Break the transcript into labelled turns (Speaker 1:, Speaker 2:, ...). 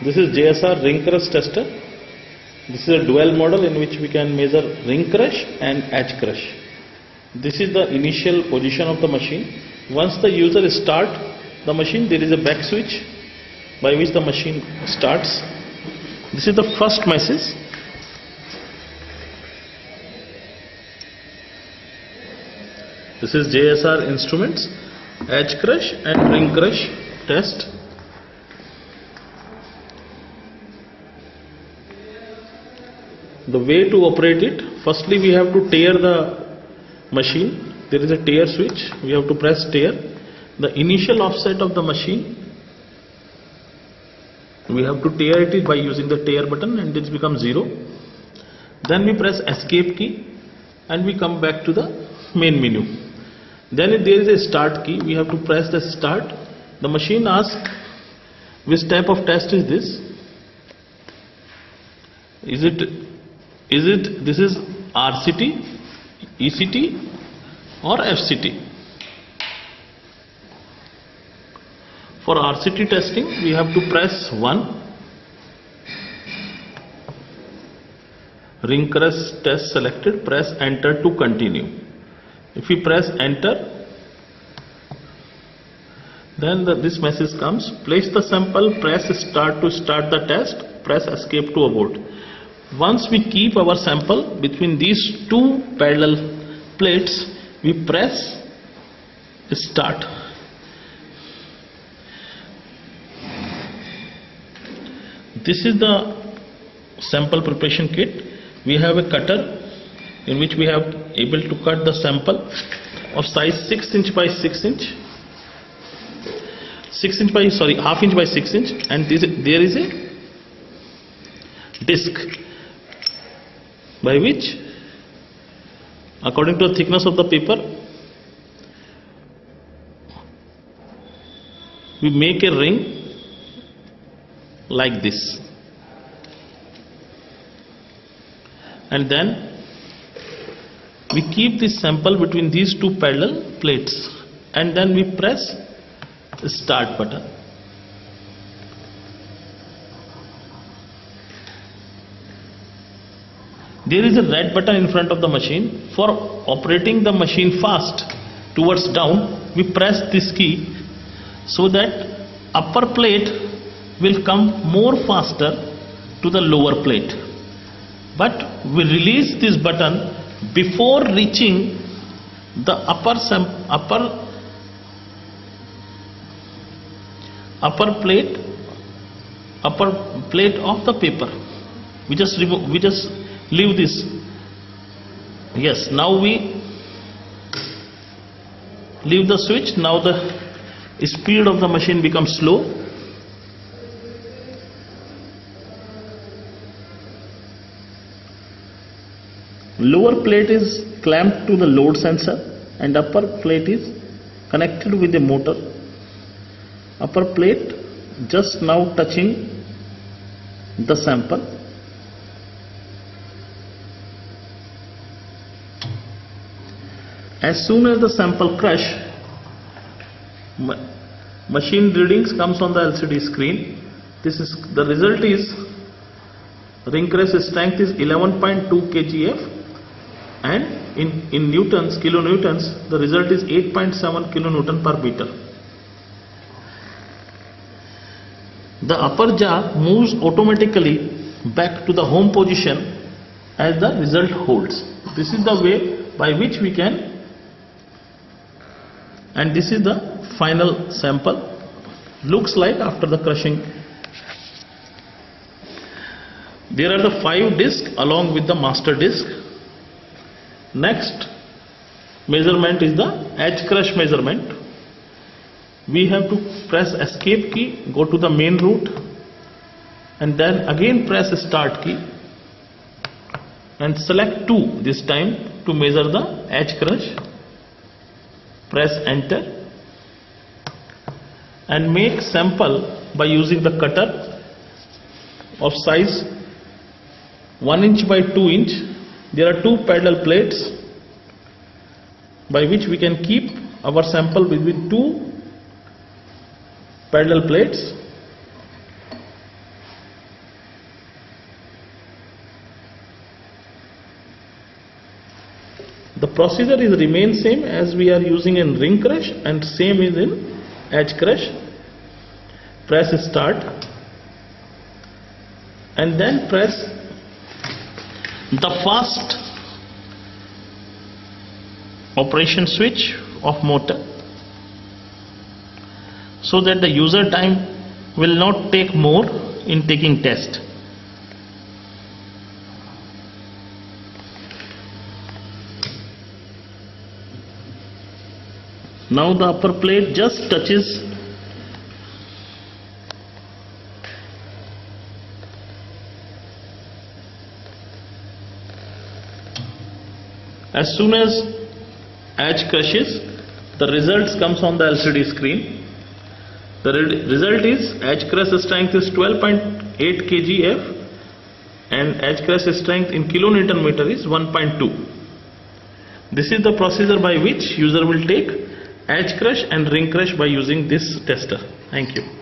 Speaker 1: This is JSR ring crush tester. This is a dual model in which we can measure ring crush and edge crush. This is the initial position of the machine. Once the user start the machine, there is a back switch by which the machine starts. This is the first message. This is JSR instruments, edge crush and ring crush test. The way to operate it, firstly we have to tear the machine. There is a tear switch, we have to press tear. The initial offset of the machine, we have to tear it by using the tear button, and this becomes 0. Then we press escape key and we come back to the main menu. Then if there is a start key, we have to press the start. The machine asks which type of test is this. This is RCT, ECT or FCT. For RCT testing, we have to press 1. Ring crush test selected, press enter to continue. If we press enter, then this message comes. Place the sample, press start to start the test, press escape to abort. Once we keep our sample between these two parallel plates, we press start. This is the sample preparation kit. We have a cutter in which we have able to cut the sample of size 6 inch by 6 inch, half inch by 6 inch, and there is a disc by which, according to the thickness of the paper, we make a ring like this, and then we keep this sample between these two parallel plates, and then we press the start button. There is a red button in front of the machine. For operating the machine fast towards down, we press this key so that upper plate will come more faster to the lower plate. But we release this button before reaching the upper plate of the paper. We just leave this. Yes, now we leave the switch. Now the speed of the machine becomes slow. Lower plate is clamped to the load sensor and upper plate is connected with a motor. Upper plate just now touching the sample. As soon as the sample crush, machine readings comes on the LCD screen. The result is ring crush strength is 11.2 kgf. And in newtons, kilonewtons, the result is 8.7 kilonewton per meter. The upper jaw moves automatically back to the home position as the result holds. This is the way by which we can, and this is the final sample. Looks like after the crushing. There are the 5 discs along with the master disc. Next measurement is the edge crush measurement. We have to press escape key, go to the main route, and then again press start key and select 2 this time to measure the edge crush. Press enter and make sample by using the cutter of size 1 inch by 2 inch. There are 2 parallel plates by which we can keep our sample between 2 parallel plates. The procedure is remain same as we are using in ring crush and same is in edge crush. Press start and then press the fast operation switch of motor so that the user time will not take more in taking test. Now the upper plate just touches as soon as edge crushes, the results comes on the LCD screen. The result is edge crush strength is 12.8 kgf and edge crush strength in kilonewton meter is 1.2. This is the procedure by which user will take edge crush and ring crush by using this tester. Thank you.